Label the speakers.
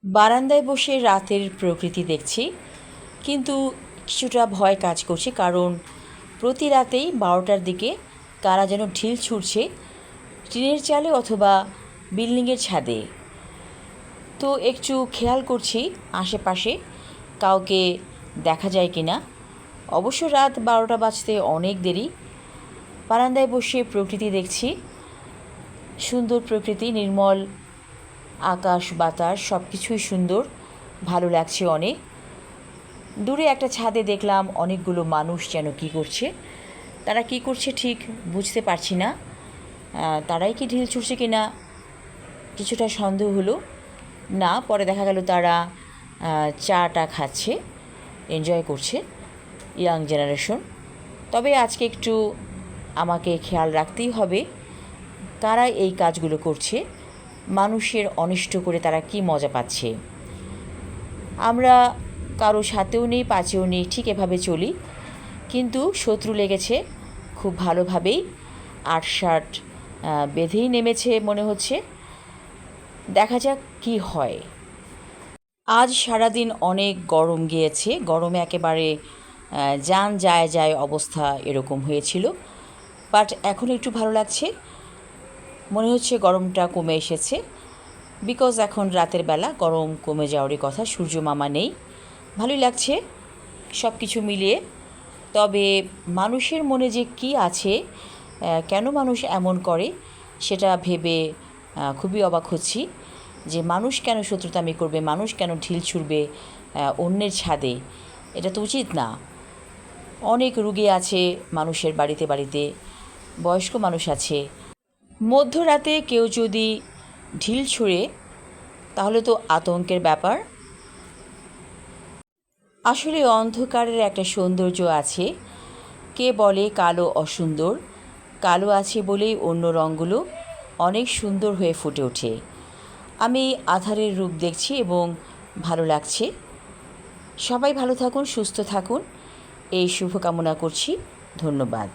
Speaker 1: বারান্দায় বসে রাতের প্রকৃতি দেখছি, কিন্তু কিছুটা ভয় কাজ করছে, কারণ প্রতি রাতেই 12টার দিকে কারা যেন ঢিল ছুঁড়ছে টিনের চালে অথবা বিল্ডিংয়ের ছাদে। তো একটু খেয়াল করছি আশেপাশে কাউকে দেখা যায় কি না। অবশ্য রাত 12টা বাজতে অনেক দেরি। বারান্দায় বসে প্রকৃতি দেখছি, সুন্দর প্রকৃতি, নির্মল আকাশ বাতাস সব কিছুই সুন্দর, ভালো লাগছে অনেক। দূরে একটা ছাদে দেখলাম অনেকগুলো মানুষ যেন কী করছে, তারা কী করছে ঠিক বুঝতে পারছি না। তারাই কি ঢিল ছুঁড়ছে কি না কিছুটা সন্দেহ হলো। না, পরে দেখা গেল তারা চাটা খাচ্ছে, এনজয় করছে, ইয়াং জেনারেশন। তবে আজকে একটু আমাকে খেয়াল রাখতেই হবে কারা এই কাজগুলো করছে, মানুষের অনিষ্ট করে তারা কি মজা পাচ্ছে। আমরা কারো সাথেও নেই, পাচেও নেই, ঠিক এভাবে চলি, কিন্তু শত্রু লেগেছে খুব ভালোভাবেই, আটসাট বেঁধেই নেমেছে মনে হচ্ছে। দেখা যাক কি হয়। আজ সারাদিন অনেক গরম গিয়েছে, গরমে একেবারে জান যায় যায় অবস্থা এরকম হয়েছিল, বাট এখন একটু ভালো লাগছে, মনে হচ্ছে গরমটা কমে এসেছে। বিকজ এখন রাতের বেলা গরম কমে যাওয়ারই কথা, সূর্য মামা নেই, ভালোই লাগছে সব কিছু মিলিয়ে। তবে মানুষের মনে যে কি আছে, কেন মানুষ এমন করে সেটা ভেবে খুবই অবাক হচ্ছি, যে মানুষ কেন শত্রুতামি করবে, মানুষ কেন ঢিল ছুঁড়বে অন্যের ছাদে, এটা তো উচিত না। অনেক রুগী আছে মানুষের বাড়িতে বাড়িতে, বয়স্ক মানুষ আছে। মধ্যরাতে কেউ যদি ঢিল ছুঁড়ে তাহলে তো আতঙ্কের ব্যাপার। আসলে অন্ধকারের একটা সৌন্দর্য আছে। কে বলে কালো অসুন্দর, কালো আছে বলেই অন্য রঙগুলো অনেক সুন্দর হয়ে ফুটে ওঠে। আমি আঁধারের রূপ দেখছি এবং ভালো লাগছে। সবাই ভালো থাকুন, সুস্থ থাকুন, এই শুভকামনা করছি। ধন্যবাদ।